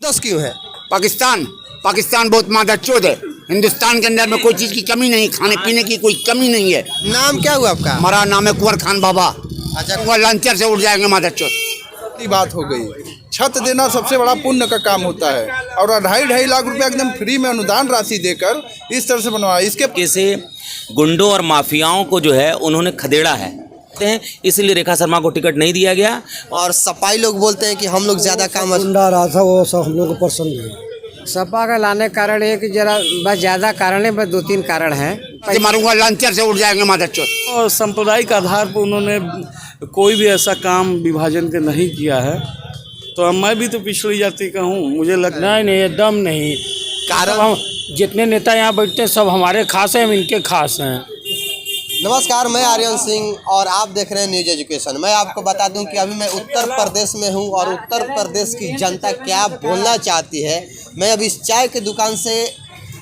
10 क्यों है? पाकिस्तान बहुत मादरचोद है। हिंदुस्तान के अंदर में कोई चीज की कमी नहीं, खाने पीने की कोई कमी नहीं है। नाम क्या हुआ आपका? हमारा नाम है कुंवर खान बाबा। अच्छा, वो लंचर से उड़ जाएंगे मादरचोद। की बात हो गई। छत देना सबसे बड़ा पुण्य का काम होता है और 2.5 लाख रुपया एकदम फ्री में अनुदान राशि देकर इस तरह से बनवाया। इसके से गुंडों और माफियाओं को जो है उन्होंने खदेड़ा है, इसलिए रेखा शर्मा को टिकट नहीं दिया गया। और सपाई लोग बोलते हैं कि हम लोग ज्यादा काम गुंडा रहा था, वो सब हम लोग को पसंद है। सपा का लाने का कारण है कि जरा बस ज़्यादा कारण है, बस 2-3 कारण हैं। मारूंगा लंचर से उड़ जाएंगे मादरचोद। और सांप्रदायिक आधार पर उन्होंने कोई भी ऐसा काम विभाजन के नहीं किया है। तो मैं भी तो पिछड़ी जाति का हूँ, मुझे लगता नहीं एकदम नहीं। कारण जितने नेता यहाँ बैठते हैं सब हमारे खास हैं, हम इनके खास हैं। नमस्कार, मैं आर्यन सिंह और आप देख रहे हैं न्यूज एजुकेशन। मैं आपको बता दूं कि अभी मैं उत्तर प्रदेश में हूं और उत्तर प्रदेश की जनता क्या बोलना चाहती है, मैं अभी इस चाय की दुकान से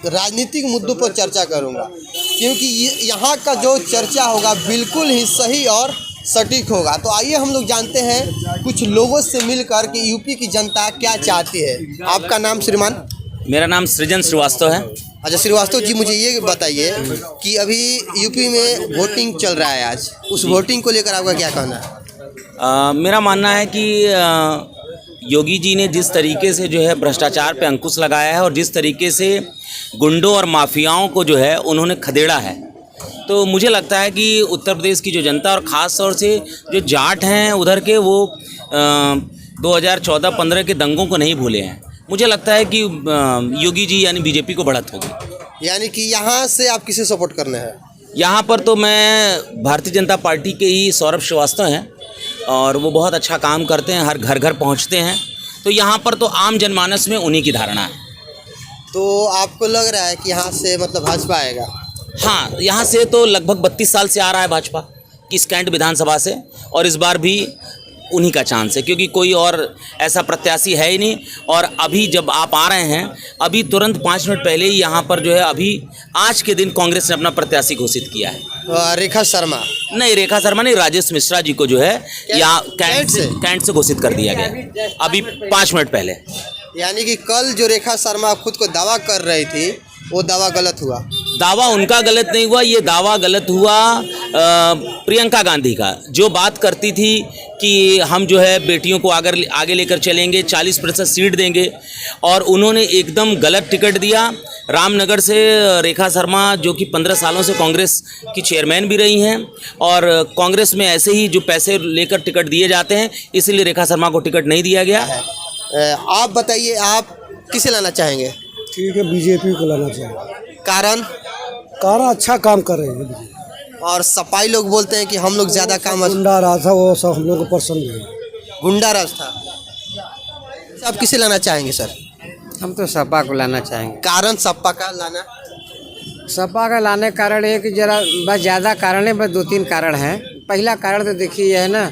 राजनीतिक मुद्दों पर चर्चा करूंगा, क्योंकि यहाँ का जो चर्चा होगा बिल्कुल ही सही और सटीक होगा। तो आइए हम लोग जानते हैं कुछ लोगों से मिलकर कि यूपी की जनता क्या चाहती है। आपका नाम श्रीमान? मेरा नाम सृजन श्रीवास्तव है। अच्छा श्रीवास्तव जी, मुझे ये बताइए कि अभी यूपी में वोटिंग चल रहा है आज, उस वोटिंग को लेकर आपका क्या कहना है? मेरा मानना है कि योगी जी ने जिस तरीके से जो है भ्रष्टाचार पे अंकुश लगाया है और जिस तरीके से गुंडों और माफियाओं को जो है उन्होंने खदेड़ा है, तो मुझे लगता है कि उत्तर प्रदेश की जो जनता और ख़ास तौर से जो जाट हैं उधर के, वो 2014-15 के दंगों को नहीं भूले हैं। मुझे लगता है कि योगी जी यानी बीजेपी को बढ़त होगी। यानी कि यहाँ से आप किसे सपोर्ट करने हैं? यहाँ पर तो मैं भारतीय जनता पार्टी के ही सौरभ श्रीवास्तव हैं और वो बहुत अच्छा काम करते हैं, हर घर घर पहुँचते हैं। तो यहाँ पर तो आम जनमानस में उन्हीं की धारणा है। तो आपको लग रहा है कि यहाँ से मतलब भाजपा आएगा? हाँ, यहाँ से तो लगभग 32 साल से आ रहा है भाजपा की कैंट विधानसभा से, और इस बार भी उन्हीं का चांस है, क्योंकि कोई और ऐसा प्रत्याशी है ही नहीं। और अभी जब आप आ रहे हैं, अभी तुरंत 5 मिनट पहले ही यहाँ पर जो है अभी आज के दिन कांग्रेस ने अपना प्रत्याशी घोषित किया है। रेखा शर्मा? नहीं, रेखा शर्मा नहीं, राजेश मिश्रा जी को जो है यहाँ कैंट से घोषित कर दिया गया अभी 5 मिनट पहले। यानी कि कल जो रेखा शर्मा खुद को दावा कर रही थी, वो दावा गलत हुआ? दावा उनका गलत नहीं हुआ, ये दावा गलत हुआ प्रियंका गांधी का, जो बात करती थी कि हम जो है बेटियों को आगे लेकर चलेंगे, 40% सीट देंगे, और उन्होंने एकदम गलत टिकट दिया। रामनगर से रेखा शर्मा, जो कि 15 सालों से कांग्रेस की चेयरमैन भी रही हैं, और कांग्रेस में ऐसे ही जो पैसे लेकर टिकट दिए जाते हैं, इसलिए रेखा शर्मा को टिकट नहीं दिया गया। आप बताइए, आप किसे लाना चाहेंगे? ठीक है, बीजेपी को लाना चाहिए। कारण अच्छा काम कर रहे हैं। और सपाई लोग बोलते हैं कि हम लोग ज्यादा काम। गुंडा रहा था, वो सब हम लोग को पसंद है। गुंडा राज था। आप किसे लाना चाहेंगे सर? हम तो सपा को लाना चाहेंगे। कारण सपा का लाना? सपा का लाने का कारण है कि जरा बस ज़्यादा कारण है, बस 2-3 कारण हैं। पहला कारण तो देखिए यह है ना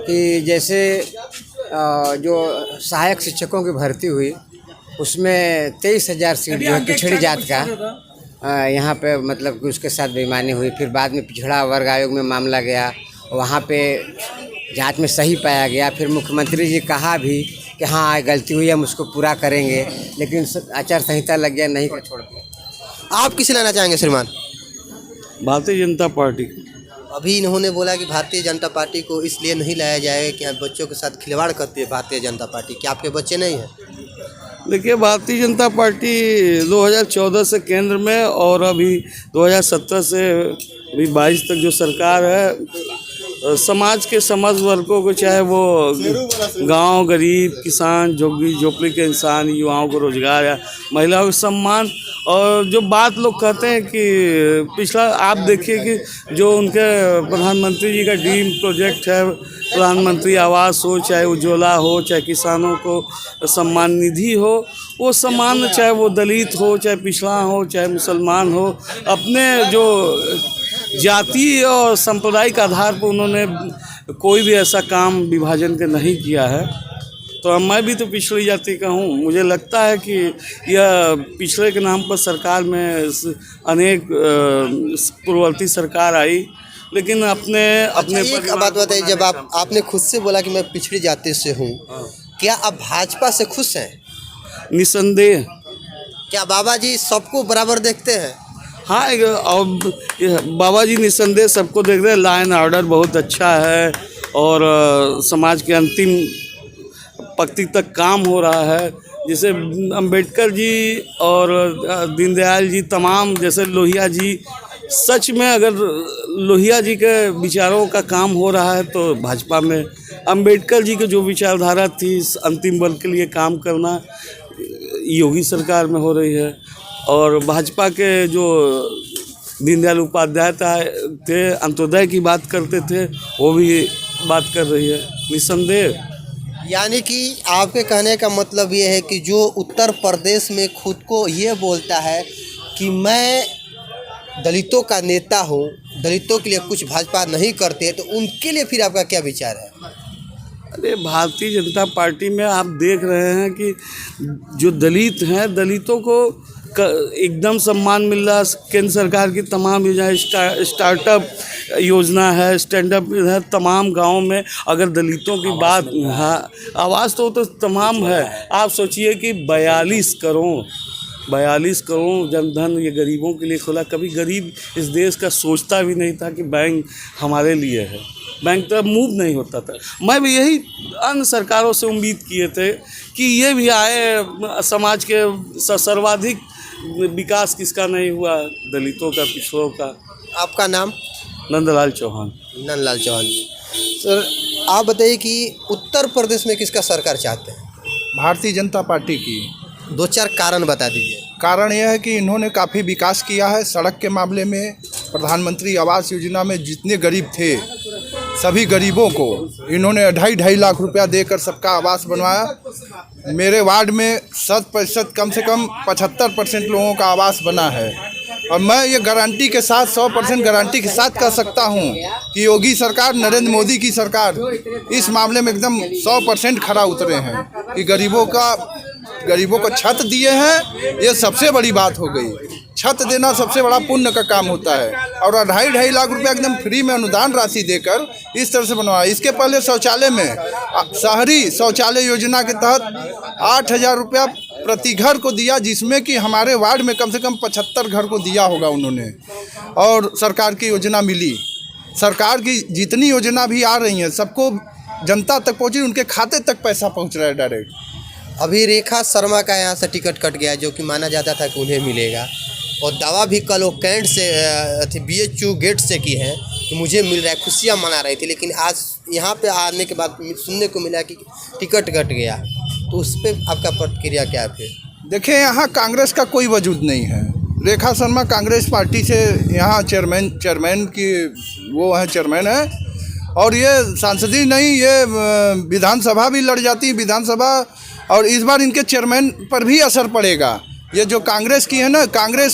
कि जैसे जो सहायक शिक्षकों की भर्ती हुई, उसमें 23,000 सीट जो है पिछड़ी जात का यहाँ पे मतलब कि उसके साथ बेईमानी हुई। फिर बाद में पिछड़ा वर्ग आयोग में मामला गया, वहाँ पे जांच में सही पाया गया। फिर मुख्यमंत्री जी कहा भी कि हाँ गलती हुई, हम उसको पूरा करेंगे, लेकिन आचार संहिता लग गया, नहीं कर छोड़ दिया। आप किसे लाना चाहेंगे श्रीमान? भारतीय जनता पार्टी। अभी इन्होंने बोला कि भारतीय जनता पार्टी को इसलिए नहीं लाया जाएगा कि बच्चों के साथ खिलवाड़ करती है भारतीय जनता पार्टी। क्या आपके बच्चे नहीं हैं? देखिए, भारतीय जनता पार्टी 2014 से केंद्र में और अभी 2017 से अभी 22 तक जो सरकार है, समाज के समस्त वर्गों को, चाहे वो गांव, गरीब, किसान, झुग्गी झोपड़ी के इंसान, युवाओं को रोजगार या महिलाओं को सम्मान। और जो बात लोग कहते हैं कि पिछला आप देखिए कि जो उनके प्रधानमंत्री जी का ड्रीम प्रोजेक्ट है, प्रधानमंत्री आवास हो, चाहे उज्ज्वला हो, चाहे किसानों को सम्मान निधि हो, वो सम्मान चाहे वो दलित हो, चाहे पिछड़ा हो, चाहे मुसलमान हो, अपने जो जाति और सांप्रदायिक आधार पर उन्होंने कोई भी ऐसा काम विभाजन के नहीं किया है। तो मैं भी तो पिछड़ी जाति का हूँ, मुझे लगता है कि यह पिछड़े के नाम पर सरकार में अनेक पूर्ववर्ती सरकार आई, लेकिन अपने एक बात बताइए, जब आपने खुद से बोला कि मैं पिछड़ी जाति से हूँ, क्या आप भाजपा से खुश हैं? निसंदेह। क्या बाबा जी सबको बराबर देखते हैं? हाँ, और बाबा जी निसंदेह सबको देख रहे हैं। लॉ एंड ऑर्डर बहुत अच्छा है और समाज के अंतिम पंक्ति तक काम हो रहा है। जैसे अंबेडकर जी और दीनदयाल जी, तमाम जैसे लोहिया जी, सच में अगर लोहिया जी के विचारों का काम हो रहा है तो भाजपा में अंबेडकर जी की जो विचारधारा थी अंतिम बल के लिए काम करना, योगी सरकार में हो रही है। और भाजपा के जो दीनदयाल उपाध्याय थे, अंत्योदय की बात करते थे, वो भी बात कर रही है निसंदेह। यानी कि आपके कहने का मतलब ये है कि जो उत्तर प्रदेश में खुद को ये बोलता है कि मैं दलितों का नेता हूँ, दलितों के लिए कुछ भाजपा नहीं करते, तो उनके लिए फिर आपका क्या विचार है? अरे भारतीय जनता पार्टी में आप देख रहे हैं कि जो दलित हैं, दलितों को एकदम सम्मान मिल रहा है। केंद्र सरकार की तमाम योजनाएं, स्टार्टअप योजना है, स्टैंड अप है, तमाम गाँव में अगर दलितों की बात, हाँ आवाज़ तो तमाम है। आप सोचिए कि 42 करोड़ जनधन ये गरीबों के लिए खुला। कभी गरीब इस देश का सोचता भी नहीं था कि बैंक हमारे लिए है, बैंक तो मूव नहीं होता था। मैं भी यही अन्य सरकारों से उम्मीद किए थे कि ये भी आए, समाज के सर्वाधिक विकास किसका नहीं हुआ, दलितों का, पिछड़ों का। आपका नाम? नंदलाल चौहान। नंदलाल चौहान। सर आप बताइए कि उत्तर प्रदेश में किसका सरकार चाहते हैं? भारतीय जनता पार्टी की। 2-4 कारण बता दीजिए। कारण यह है कि इन्होंने काफ़ी विकास किया है। सड़क के मामले में प्रधानमंत्री आवास योजना में जितने गरीब थे सभी गरीबों को इन्होंने 2.5 लाख रुपया देकर सबका आवास बनवाया। मेरे वार्ड में 100% कम से कम 75% लोगों का आवास बना है। और मैं ये गारंटी के साथ 100% गारंटी के साथ कह सकता हूँ कि योगी सरकार, नरेंद्र मोदी की सरकार इस मामले में एकदम 100% खरा उतरे हैं कि गरीबों को छत दिए हैं। ये सबसे बड़ी बात हो गई। छत देना सबसे बड़ा पुण्य का काम होता है। और 2.5 लाख रुपया एकदम फ्री में अनुदान राशि देकर इस तरह से बनवाया। इसके पहले शौचालय में शहरी शौचालय योजना के तहत 8,000 रुपया प्रति घर को दिया, जिसमें कि हमारे वार्ड में कम से कम 75 घर को दिया होगा उन्होंने। और सरकार की योजना मिली। सरकार की जितनी योजना भी आ रही हैं सबको जनता तक पहुँची, उनके खाते तक पैसा पहुँच रहा है डायरेक्ट। अभी रेखा शर्मा का यहाँ से टिकट कट गया, जो कि माना जाता था कि उन्हें मिलेगा, और दावा भी कल वो कैंट से BHU गेट से की है कि मुझे मिल रहा है, खुशियाँ मना रही थी। लेकिन आज यहाँ पे आने के बाद सुनने को मिला कि टिकट कट गया, तो उस पर आपका प्रतिक्रिया क्या है? फिर देखिए, यहाँ कांग्रेस का कोई वजूद नहीं है। रेखा शर्मा कांग्रेस पार्टी से यहाँ चेयरमैन की वो है, चेयरमैन है। और ये सांसदी नहीं, ये विधानसभा भी लड़ जाती है, विधानसभा। और इस बार इनके चेयरमैन पर भी असर पड़ेगा। ये जो कांग्रेस की है ना, कांग्रेस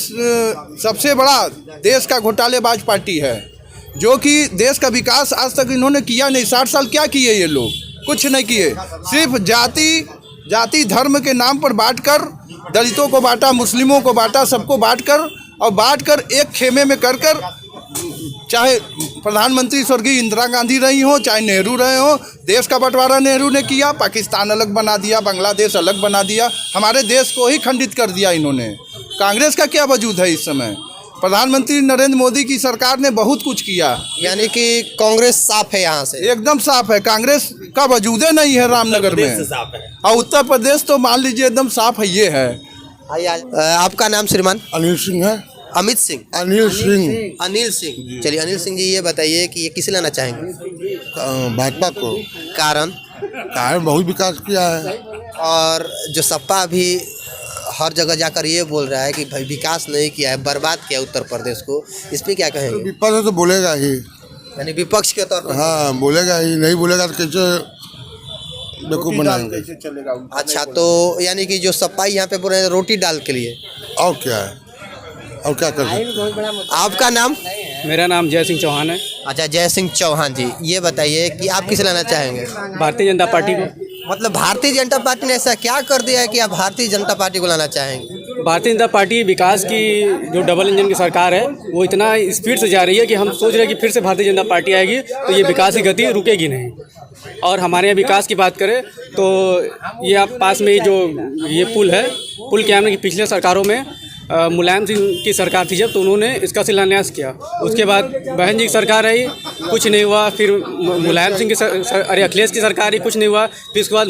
सबसे बड़ा देश का घोटालेबाज पार्टी है, जो कि देश का विकास आज तक इन्होंने किया नहीं। 60 साल क्या किए ये लोग? कुछ नहीं किए। सिर्फ जाति धर्म के नाम पर बांटकर, दलितों को बांटा, मुस्लिमों को बांटा, सबको बांटकर एक खेमे में कर चाहे प्रधानमंत्री स्वर्गीय इंदिरा गांधी रही हो, चाहे नेहरू रहे हो, देश का बंटवारा नेहरू ने किया। पाकिस्तान अलग बना दिया, बांग्लादेश अलग बना दिया, हमारे देश को ही खंडित कर दिया इन्होंने। कांग्रेस का क्या वजूद है इस समय? प्रधानमंत्री नरेंद्र मोदी की सरकार ने बहुत कुछ किया। यानी कि कांग्रेस साफ है, यहाँ से एकदम साफ है। कांग्रेस का वजूद नहीं है रामनगर में। और उत्तर प्रदेश तो मान लीजिए एकदम साफ है। ये है। आपका नाम श्रीमान? अनिल सिंह है। अमित सिंह? अनिल सिंह। अनिल सिंह। चलिए अनिल सिंह जी, ये बताइए कि ये किसे लाना चाहेंगे? भाजपा को। कारण बहुत विकास किया है। और जो सपा अभी हर जगह जाकर ये बोल रहा है कि भाई विकास नहीं किया है, बर्बाद किया उत्तर प्रदेश को, इस पर क्या कहेंगे? विपक्ष तो बोलेगा ही, यानी विपक्ष के तौर पर। हाँ बोलेगा ही, नहीं बोलेगा तो कैसे बेवकूफ बनाएंगे? अच्छा, तो यानी कि जो सपा यहाँ पे बोल रहे हैं रोटी डाल के लिए, और क्या है, और क्या कर सकते? आपका नाम? मेरा नाम जय सिंह चौहान है। अच्छा, जय सिंह चौहान जी, ये बताइए कि आप किसे लाना चाहेंगे? भारतीय जनता पार्टी को। मतलब भारतीय जनता पार्टी ने ऐसा क्या कर दिया है कि आप भारतीय जनता पार्टी को लाना चाहेंगे? भारतीय जनता पार्टी विकास की जो डबल इंजन की सरकार है वो इतना स्पीड से जा रही है कि हम सोच रहे हैं कि फिर से भारतीय जनता पार्टी आएगी तो ये विकास की गति रुकेगी नहीं। और हमारे यहाँ विकास की बात करें तो ये आप पास में ही जो ये पुल है, पुल क्या है कि पिछले सरकारों में मुलायम सिंह की सरकार थी जब, तो उन्होंने इसका शिलान्यास किया। उसके बाद बहन जी की सरकार आई, कुछ नहीं हुआ। फिर मुलायम सिंह की अखिलेश की सरकार आई, कुछ नहीं हुआ। फिर उसके बाद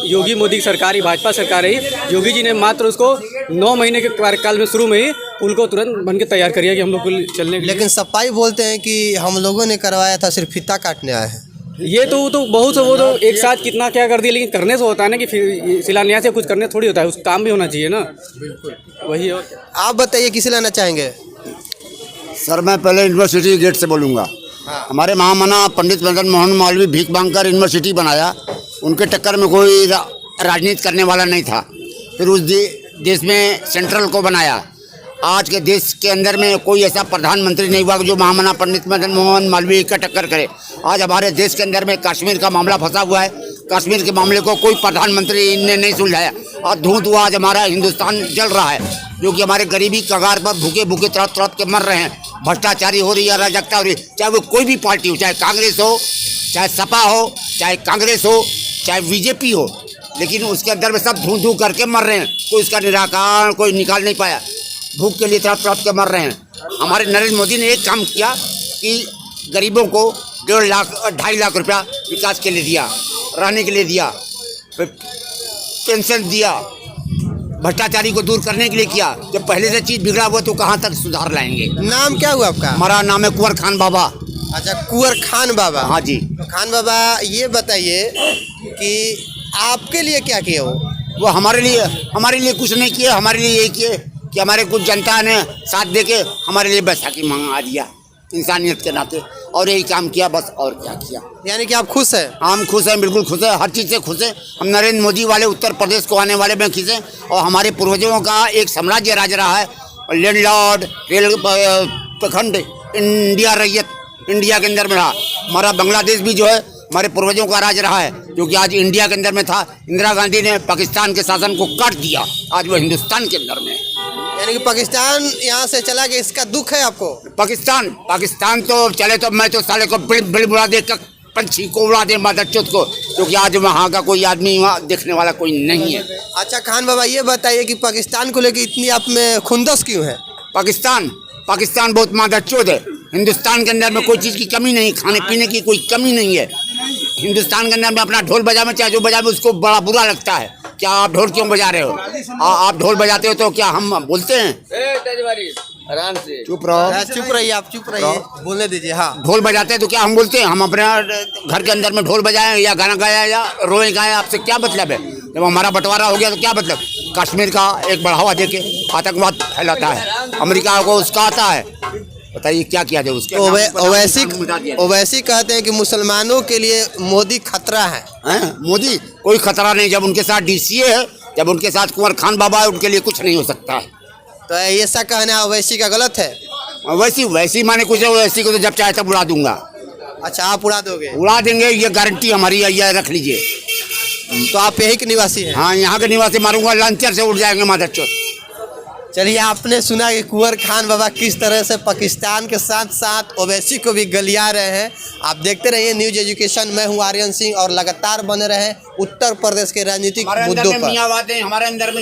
योगी मोदी की सरकार आई, भाजपा सरकार आई। योगी जी ने मात्र उसको 9 महीने के कार्यकाल में शुरू में ही पुल को तुरंत बन के तैयार करिए कि हम लोग पुल चलने के लिए। लेकिन सफाई बोलते हैं कि हम लोगों ने करवाया था, सिर्फ फीता काटने आए हैं। ये तो बहुत से वो तो एक साथ कितना क्या कर दिया, लेकिन करने से होता है ना कि फिर शिलान्यास से कुछ करने थोड़ी होता है, उस काम भी होना चाहिए ना। बिल्कुल वही। और आप बताइए किसे लाना चाहेंगे? सर मैं पहले यूनिवर्सिटी गेट से बोलूँगा। हमारे महामना पंडित मदन मोहन मालवीय भीख मांगकर यूनिवर्सिटी बनाया, उनके टक्कर में कोई राजनीति करने वाला नहीं था। फिर उस देश में सेंट्रल को बनाया। आज के देश के अंदर में कोई ऐसा प्रधानमंत्री नहीं हुआ जो महामना पंडित मदन मोहन मालवीय का टक्कर करे। आज हमारे देश के अंदर में कश्मीर का मामला फंसा हुआ है। कश्मीर के मामले को कोई प्रधानमंत्री ने नहीं सुलझाया और धुआं आज हमारा हिंदुस्तान जल रहा है, जो कि हमारे गरीबी कगार पर भूखे भूखे तड़प तड़प के मर रहे हैं। भ्रष्टाचारी हो रही है, अराजकता हो रही है, चाहे वो कोई भी पार्टी हो, चाहे कांग्रेस हो, चाहे सपा हो, चाहे कांग्रेस हो, चाहे बीजेपी हो, लेकिन उसके अंदर में सब धू करके मर रहे हैं। कोई इसका निराकरण कोई निकाल नहीं पाया, भूख के लिए तड़प तड़प के मर रहे हैं। हमारे नरेंद्र मोदी ने एक काम किया कि गरीबों को 1.5 लाख 2.5 लाख रुपया विकास के लिए दिया, रहने के लिए दिया, पेंशन दिया, भ्रष्टाचारी को दूर करने के लिए किया। जब पहले से चीज़ बिगड़ा हुआ तो कहाँ तक सुधार लाएंगे। नाम क्या हुआ आपका? हमारा नाम है कुंवर खान बाबा। अच्छा, कुंवर खान बाबा। हाँ जी। तो खान बाबा ये बताइए कि आपके लिए क्या किया वो हमारे लिए कुछ नहीं किया। हमारे लिए यही किए कि हमारे कुछ जनता ने साथ दे के हमारे लिए बैसाखी मंगा दिया इंसानियत के नाते, और यही काम किया बस, और क्या किया। यानी कि आप खुश हैं? हम खुश हैं, बिल्कुल खुश हैं, हर चीज़ से खुश हैं। हम नरेंद्र मोदी वाले उत्तर प्रदेश को आने वाले में खुश हैं। और हमारे पूर्वजों का एक साम्राज्य राज रहा है, लैंडलॉर्ड, रेल प्रखंड, इंडिया रैयत इंडिया के अंदर में रहा। हमारा बांग्लादेश भी जो है हमारे पूर्वजों का राज रहा है, जो कि आज इंडिया के अंदर में था। इंदिरा गांधी ने पाकिस्तान के शासन को काट दिया, आज वो हिंदुस्तान के अंदर में। यानी कि पाकिस्तान यहाँ से चला गया, इसका दुख है आपको? पाकिस्तान तो चले तो मैं तो साले को बिल बुला दे, पंछी को उड़ा दे, मादरचोद को, क्योंकि आज वहाँ का कोई आदमी वहाँ देखने वाला कोई नहीं है। अच्छा खान बाबा ये बताइए कि पाकिस्तान को लेकर इतनी आप में खुंदस क्यों है? पाकिस्तान बहुत मादरचोद है। हिंदुस्तान के अंदर में कोई चीज़ की कमी नहीं, खाने पीने की कोई कमी नहीं है। हिंदुस्तान के अंदर में अपना ढोल बजावे, चाहे जो बजावे, उसको बड़ा बुरा लगता है। क्या आप ढोल क्यों बजा रहे हो? आप ढोल बजाते हो तो क्या हम बोलते हैं? आराम से चुप रहो। चुप रहिए, आप चुप रहिए, बोलने दीजिए। हाँ, ढोल बजाते हैं तो क्या हम बोलते हैं? हम अपने घर के अंदर में ढोल बजाएं या गाना गाया या रोए गाएं, आपसे क्या मतलब है? जब हमारा बंटवारा हो गया तो क्या मतलब? कश्मीर का एक बढ़ावा देके आतंकवाद फैलाता है, अमेरिका को उसका आता है, बताइए क्या किया जाए उसके? ओवैसी कहते हैं कि मुसलमानों के लिए मोदी खतरा है। मोदी कोई खतरा नहीं। जब उनके साथ डीसीए है, जब उनके साथ कुंवर खान बाबा है, उनके लिए कुछ नहीं हो सकता। तो ऐसा कहना ओवैसी का गलत है? वैसी माने कुछ है, वैसी को तो जब चाहे तब उड़ा दूंगा। अच्छा, आप उड़ा दोगे? उड़ा देंगे, ये गारंटी हमारी है, ये रख लीजिए। तो आप यही के निवासी हैं? हाँ, यहाँ के निवासी। मारूंगा, लंचर से उड़ जाएंगे मादरचोद। चलिए, आपने सुना कि कुंवर खान बाबा किस तरह से पाकिस्तान के साथ साथ ओवैसी को भी गलिया रहे हैं। आप देखते रहिए न्यूज एजुकेशन। मैं हूं आर्यन सिंह और लगातार बने रहे उत्तर प्रदेश के राजनीतिक मुद्दों पर। हमारे अंदर में